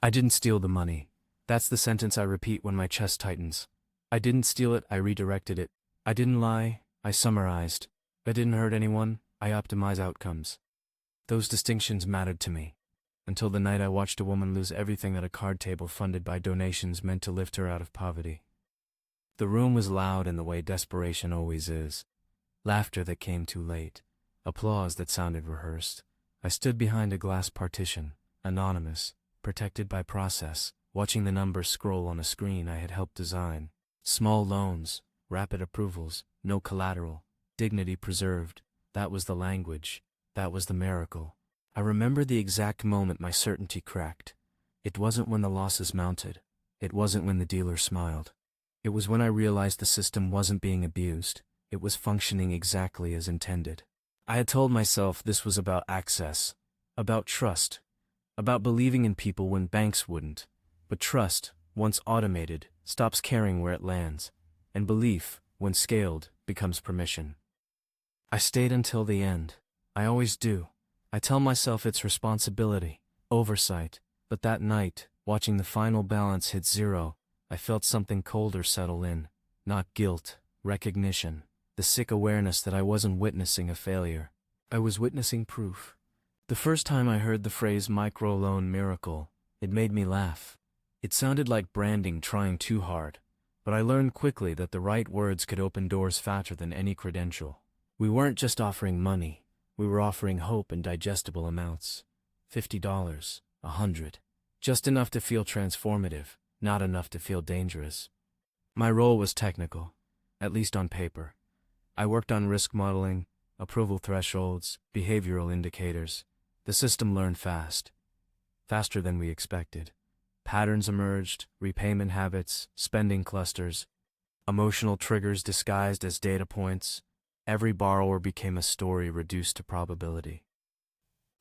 I didn't steal the money. That's the sentence I repeat when my chest tightens. I didn't steal it, I redirected it. I didn't lie, I summarized. I didn't hurt anyone, I optimized outcomes. Those distinctions mattered to me. Until the night I watched a woman lose everything at a card table funded by donations meant to lift her out of poverty. The room was loud in the way desperation always is. Laughter that came too late. Applause that sounded rehearsed. I stood behind a glass partition, anonymous, protected by process, watching the numbers scroll on a screen I had helped design. Small loans, rapid approvals, no collateral, dignity preserved. That was the language. That was the miracle. I remember the exact moment my certainty cracked. It wasn't when the losses mounted. It wasn't when the dealer smiled. It was when I realized the system wasn't being abused. It was functioning exactly as intended. I had told myself this was about access, about trust, about believing in people when banks wouldn't. But trust, once automated, stops caring where it lands, and belief, when scaled, becomes permission. I stayed until the end. I always do. I tell myself it's responsibility, oversight, but that night, watching the final balance hit zero, I felt something colder settle in. Not guilt, recognition, the sick awareness that I wasn't witnessing a failure. I was witnessing proof. The first time I heard the phrase microloan miracle, it made me laugh. It sounded like branding trying too hard, but I learned quickly that the right words could open doors faster than any credential. We weren't just offering money, we were offering hope in digestible amounts. $50, $100. Just enough to feel transformative, not enough to feel dangerous. My role was technical, at least on paper. I worked on risk modeling, approval thresholds, behavioral indicators. The system learned fast, faster than we expected. Patterns emerged, repayment habits, spending clusters, emotional triggers disguised as data points. Every borrower became a story reduced to probability.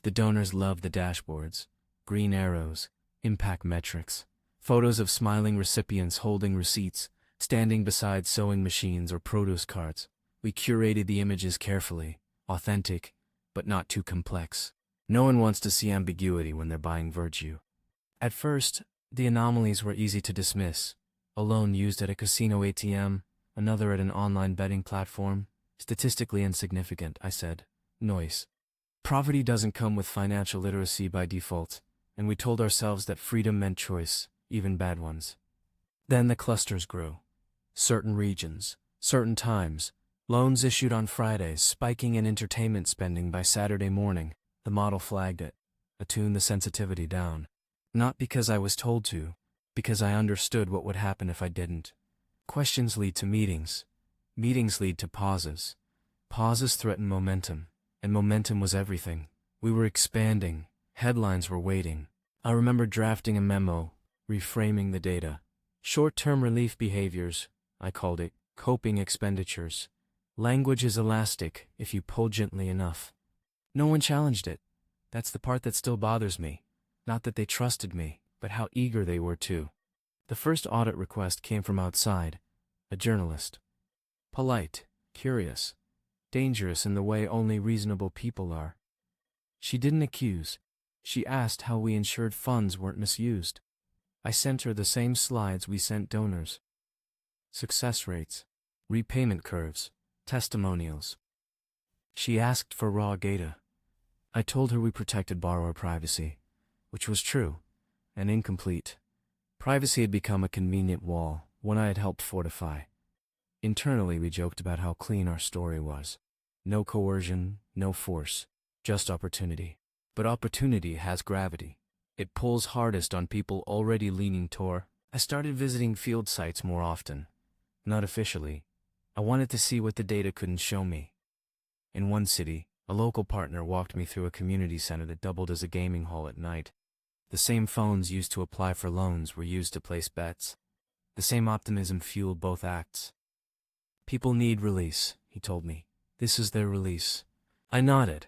The donors loved the dashboards, green arrows, impact metrics, photos of smiling recipients holding receipts, standing beside sewing machines or produce carts. We curated the images carefully, authentic, but not too complex. No one wants to see ambiguity when they're buying virtue. At first, the anomalies were easy to dismiss. A loan used at a casino ATM, another at an online betting platform. Statistically insignificant, I said. Noise. Poverty doesn't come with financial literacy by default, and we told ourselves that freedom meant choice, even bad ones. Then the clusters grew. Certain regions, certain times, loans issued on Fridays, spiking in entertainment spending by Saturday morning. The model flagged it, attuned the sensitivity down. Not because I was told to, because I understood what would happen if I didn't. Questions lead to meetings. Meetings lead to pauses. Pauses threaten momentum, and momentum was everything. We were expanding. Headlines were waiting. I remember drafting a memo, reframing the data. Short-term relief behaviors, I called it, coping expenditures. Language is elastic if you pull gently enough. No one challenged it. That's the part that still bothers me. Not that they trusted me, but how eager they were to. The first audit request came from outside, a journalist. Polite, curious, dangerous in the way only reasonable people are. She didn't accuse. She asked how we ensured funds weren't misused. I sent her the same slides we sent donors. Success rates, repayment curves, testimonials. She asked for raw data. I told her we protected borrower privacy, which was true, and incomplete. Privacy had become a convenient wall, one I had helped fortify. Internally, we joked about how clean our story was. No coercion, no force, just opportunity. But opportunity has gravity. It pulls hardest on people already leaning toward. I started visiting field sites more often. Not officially. I wanted to see what the data couldn't show me. In one city, a local partner walked me through a community center that doubled as a gaming hall at night. The same phones used to apply for loans were used to place bets. The same optimism fueled both acts. People need release, he told me. This is their release. I nodded.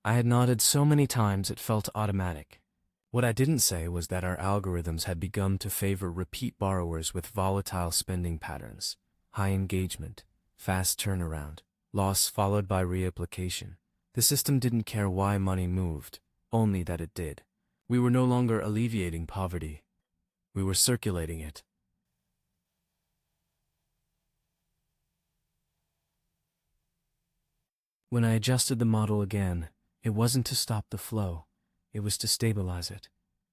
I had nodded so many times it felt automatic. What I didn't say was that our algorithms had begun to favor repeat borrowers with volatile spending patterns, high engagement, fast turnaround, loss followed by reapplication. The system didn't care why money moved, only that it did. We were no longer alleviating poverty. We were circulating it. When I adjusted the model again, it wasn't to stop the flow. It was to stabilize it.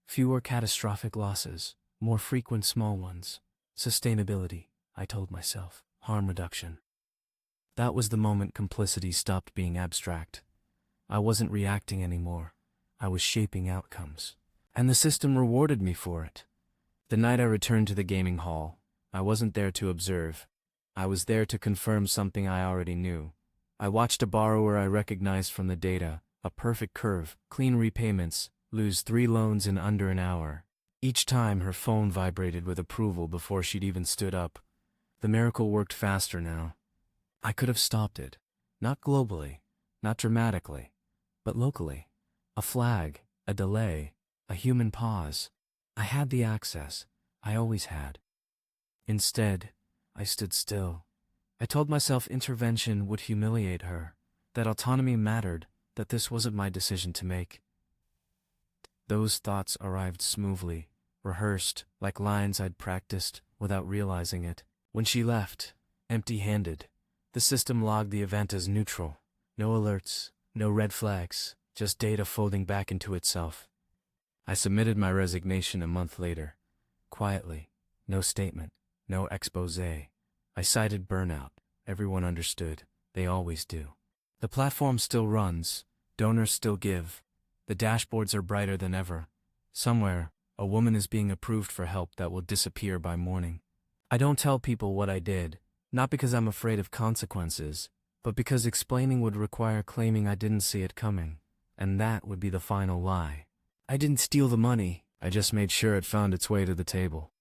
Fewer catastrophic losses, more frequent small ones. Sustainability, I told myself. Harm reduction. That was the moment complicity stopped being abstract. I wasn't reacting anymore. I was shaping outcomes. And the system rewarded me for it. The night I returned to the gaming hall, I wasn't there to observe. I was there to confirm something I already knew. I watched a borrower I recognized from the data, a perfect curve, clean repayments, lose 3 loans in under an hour. Each time her phone vibrated with approval before she'd even stood up. The miracle worked faster now. I could have stopped it. Not globally, not dramatically, but locally. A flag, a delay, a human pause. I had the access. I always had. Instead, I stood still. I told myself intervention would humiliate her, that autonomy mattered, that this wasn't my decision to make. Those thoughts arrived smoothly, rehearsed, like lines I'd practiced, without realizing it. When she left, empty-handed, the system logged the event as neutral. No alerts, no red flags, just data folding back into itself. I submitted my resignation a month later. Quietly, no statement, no exposé. I cited burnout. Everyone understood. They always do. The platform still runs. Donors still give. The dashboards are brighter than ever. Somewhere, a woman is being approved for help that will disappear by morning. I don't tell people what I did, not because I'm afraid of consequences, but because explaining would require claiming I didn't see it coming, and that would be the final lie. I didn't steal the money, I just made sure it found its way to the table.